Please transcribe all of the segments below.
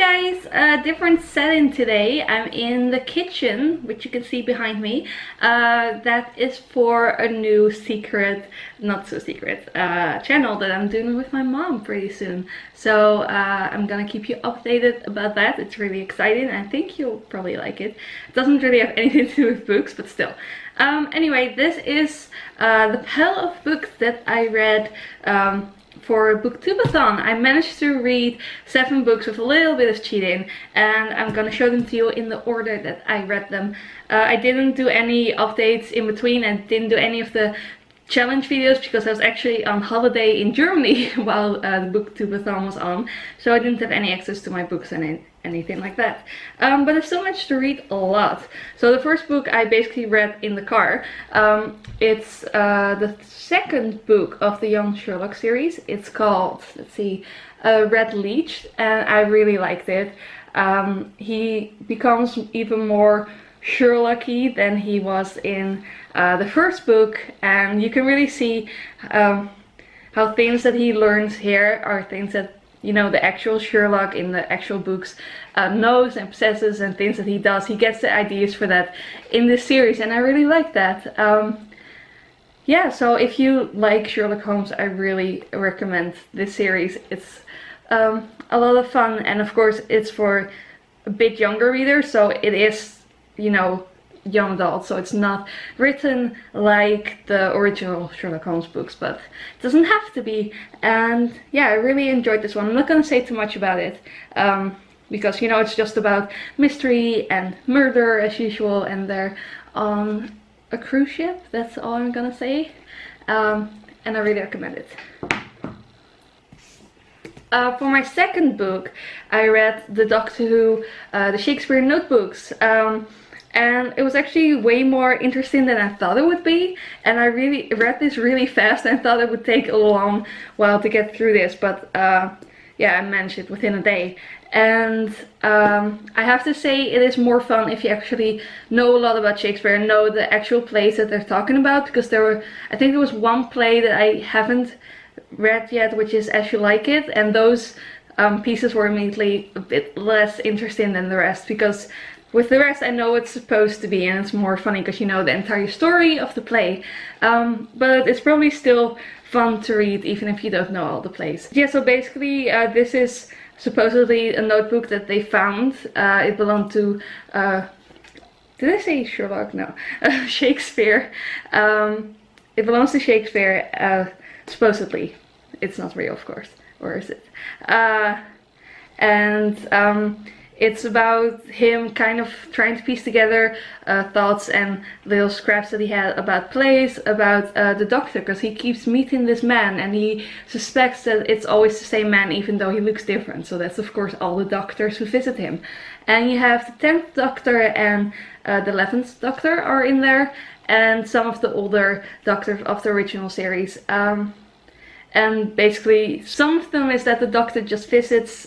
guys, a different setting today. I'm in the kitchen, which you can see behind me. That is for a new secret, not so secret, channel that I'm doing with my mom pretty soon. So I'm gonna keep you updated about that. It's really exciting. I think you'll probably like it. It doesn't really have anything to do with books, but still. Anyway, this is the pile of books that I read for BookTube-A-Thon. I managed to read 7 books with a little bit of cheating, and I'm gonna show them to you in the order that I read them. I didn't do any updates in between. I didn't do any of the challenge videos because I was actually on holiday in Germany while the BookTube-A-Thon was on, so I didn't have any access to my books and anything like that. But I still managed to read a lot. So the first book I basically read in the car. It's the second book of the Young Sherlock series. It's called, let's see, Red Leech, and I really liked it. He becomes even more Sherlocky than he was in the first book, and you can really see how things that he learns here are things that, you know, the actual Sherlock in the actual books knows and possesses, and things that he does. He gets the ideas for that in this series, and I really like that. Yeah, so if you like Sherlock Holmes, I really recommend this series. It's a lot of fun, and of course it's for a bit younger readers, so it is, you know, young adult, so it's not written like the original Sherlock Holmes books, but it doesn't have to be. And yeah, I really enjoyed this one. I'm not gonna say too much about it, because, you know, it's just about mystery and murder as usual, and they're on a cruise ship. That's all I'm gonna say. And I really recommend it. For my second book, I read the Doctor Who, the Shakespeare notebooks. And it was actually way more interesting than I thought it would be. And I really read this really fast, and I thought it would take a long while to get through this. But yeah, I managed it within a day. And I have to say, it is more fun if you actually know a lot about Shakespeare and know the actual plays that they're talking about. Because I think there was one play that I haven't read yet, which is As You Like It. And those pieces were immediately a bit less interesting than the rest, because with the rest I know what it's supposed to be, and it's more funny because you know the entire story of the play. But it's probably still fun to read even if you don't know all the plays. Yeah, so basically this is supposedly a notebook that they found. It belonged to, did I say Sherlock? No. Shakespeare. It belongs to Shakespeare, supposedly. It's not real, of course. Or is it? It's about him kind of trying to piece together thoughts and little scraps that he had about plays, about the Doctor, because he keeps meeting this man and he suspects that it's always the same man even though he looks different. So that's of course all the Doctors who visit him. And you have the 10th Doctor and the 11th Doctor are in there, and some of the older Doctors of the original series. And basically some of them is that the Doctor just visits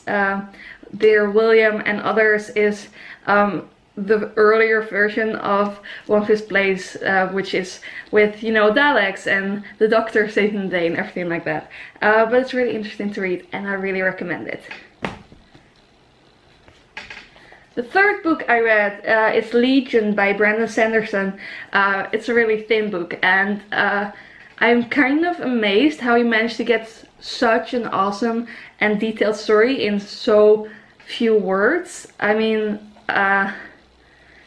Dear William, and others is the earlier version of one of his plays, which is with, you know, Daleks and the Doctor saving the day and everything like that. But it's really interesting to read, and I really recommend it. The third book I read is Legion by Brandon Sanderson. It's a really thin book, and I'm kind of amazed how he managed to get such an awesome and detailed story in so few words. I mean,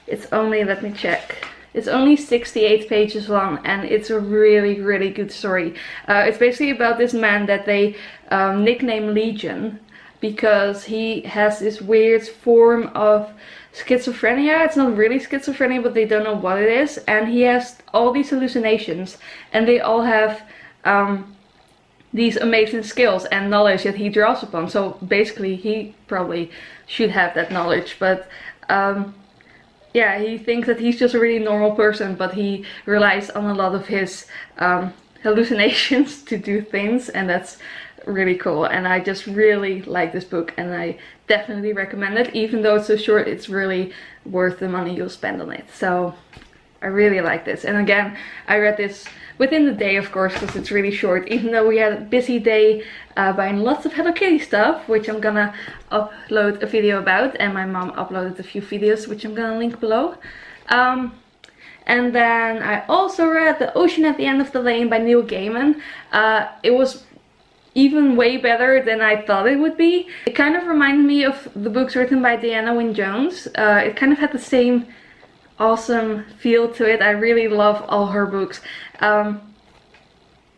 it's only, let me check, it's only 68 pages long, and it's a really, really good story. It's basically about this man that they nickname Legion because he has this weird form of schizophrenia. It's not really schizophrenia, but they don't know what it is, and he has all these hallucinations, and they all have these amazing skills and knowledge that he draws upon. So basically he probably should have that knowledge, but yeah, he thinks that he's just a really normal person, but he relies on a lot of his hallucinations to do things, and that's really cool. And I just really like this book, and I definitely recommend it. Even though it's so short, it's really worth the money you'll spend on it. So I really like this. And again, I read this within the day, of course, because it's really short, even though we had a busy day buying lots of Hello Kitty stuff, which I'm gonna upload a video about, and my mom uploaded a few videos, which I'm gonna link below. And then I also read The Ocean at the End of the Lane by Neil Gaiman. It was even way better than I thought it would be. It kind of reminded me of the books written by Deanna Wynne Jones. It kind of had the same awesome feel to it. I really love all her books.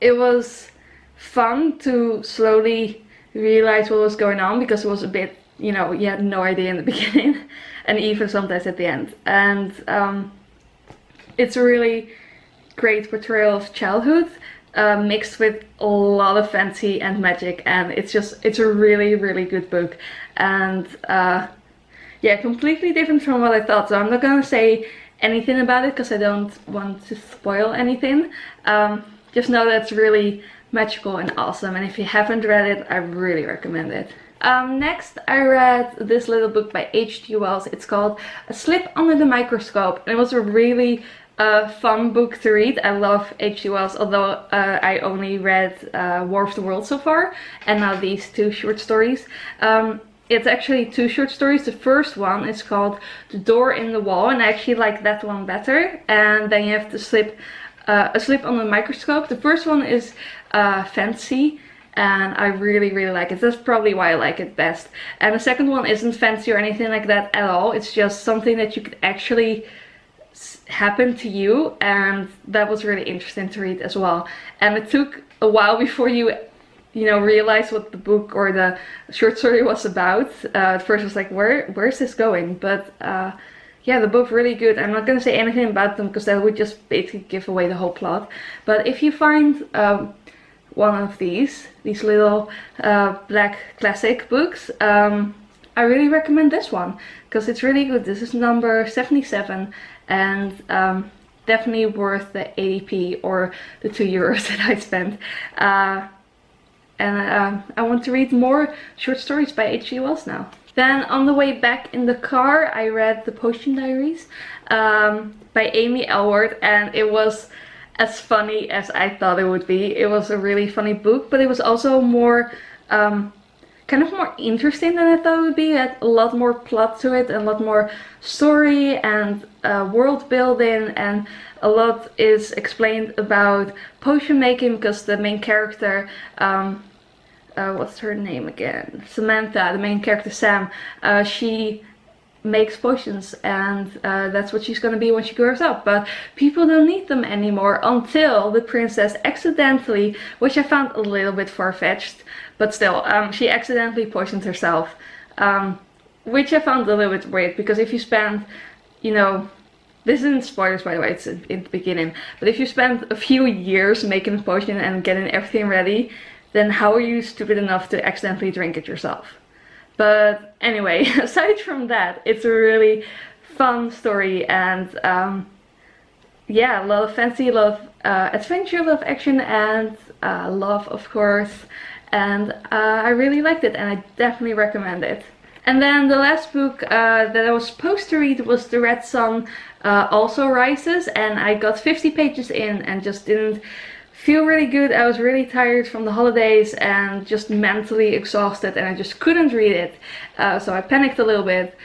It was fun to slowly realize what was going on, because it was a bit, you know, you had no idea in the beginning and even sometimes at the end. And it's a really great portrayal of childhood, mixed with a lot of fantasy and magic, and it's a really, really good book. And yeah, completely different from what I thought, so I'm not gonna say anything about it because I don't want to spoil anything. Just know that it's really magical and awesome, and if you haven't read it, I really recommend it. Next, I read this little book by H.G. Wells. It's called A Slip Under the Microscope, and it was a really fun book to read. I love H.G. Wells, although I only read War of the Worlds so far, and now these two short stories. It's actually two short stories. The first one is called The Door in the Wall, and I actually like that one better. And then you have to slip A Slip Under the Microscope. The first one is fantasy, and I really, really like it. That's probably why I like it best. And the second one isn't fancy or anything like that at all. It's just something that you could actually happen to you, and that was really interesting to read as well. And it took a while before you know, realize what the book or the short story was about. At first I was like, where's this going? But yeah, they're both really good. I'm not gonna say anything about them because that would just basically give away the whole plot. But if you find one of these little black classic books, I really recommend this one because it's really good. This is number 77, and definitely worth the 80p or the €2 that I spent. And I want to read more short stories by H.G. Wells now. Then on the way back in the car, I read The Potion Diaries by Amy Elworth, and it was as funny as I thought it would be. It was a really funny book, but it was also more kind of more interesting than I thought it would be. It had a lot more plot to it, and a lot more story and world building, and a lot is explained about potion making because the main character, what's her name again? Samantha, the main character Sam, she makes potions, and that's what she's gonna be when she grows up. But people don't need them anymore until the princess accidentally, which I found a little bit far-fetched, but still, she accidentally poisoned herself, which I found a little bit weird, because if you spend, you know, this isn't spoilers by the way, it's in the beginning, but if you spend a few years making a potion and getting everything ready, then how are you stupid enough to accidentally drink it yourself? But anyway, aside from that, it's a really fun story, and yeah, a lot of fantasy, a lot of adventure, a lot of action, and love, of course. And I really liked it, and I definitely recommend it. And then the last book that I was supposed to read was The Red Sun Also Rises, and I got 50 pages in and just didn't feel really good. I was really tired from the holidays and just mentally exhausted, and I just couldn't read it. So I panicked a little bit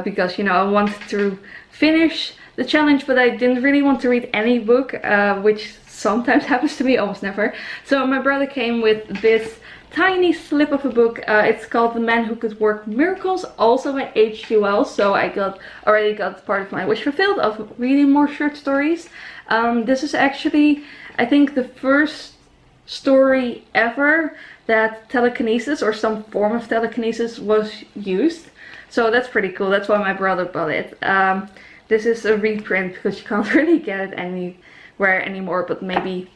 because, you know, I wanted to finish the challenge, but I didn't really want to read any book, which sometimes happens to me, almost never. So my brother came with this tiny slip of a book. It's called The Man Who Could Work Miracles, also by H.G. Wells. So I already got part of my wish fulfilled of reading more short stories. This is actually, I think, the first story ever that telekinesis or some form of telekinesis was used. So that's pretty cool. That's why my brother bought it. This is a reprint because you can't really get it anywhere anymore, but maybe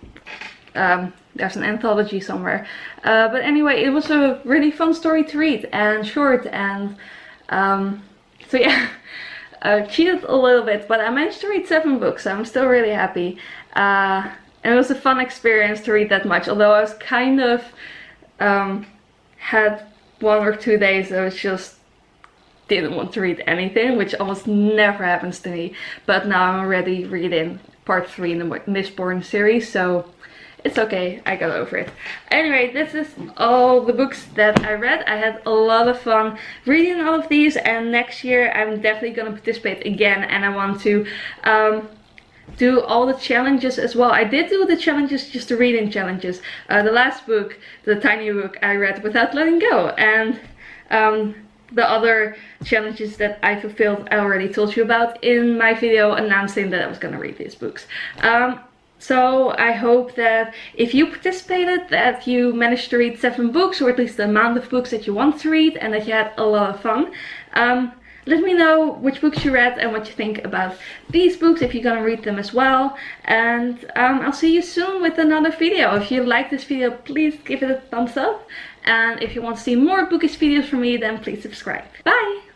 there's an anthology somewhere. But anyway, it was a really fun story to read and short, and so yeah, cheated a little bit, but I managed to read 7 books, so I'm still really happy. And it was a fun experience to read that much, although I was kind of had 1 or 2 days I was just didn't want to read anything, which almost never happens to me. But now I'm already reading part 3 in the Mistborn series, so it's okay, I got over it. Anyway, this is all the books that I read. I had a lot of fun reading all of these, and next year I'm definitely gonna participate again, and I want to do all the challenges as well. I did do the challenges, just the reading challenges. The last book, the tiny book, I read without letting go, and the other challenges that I fulfilled I already told you about in my video announcing that I was gonna read these books. So I hope that if you participated, that you managed to read 7 books, or at least the amount of books that you want to read, and that you had a lot of fun. Let me know which books you read and what you think about these books, if you're gonna read them as well. And I'll see you soon with another video. If you like this video, please give it a thumbs up. And if you want to see more bookish videos from me, then please subscribe. Bye!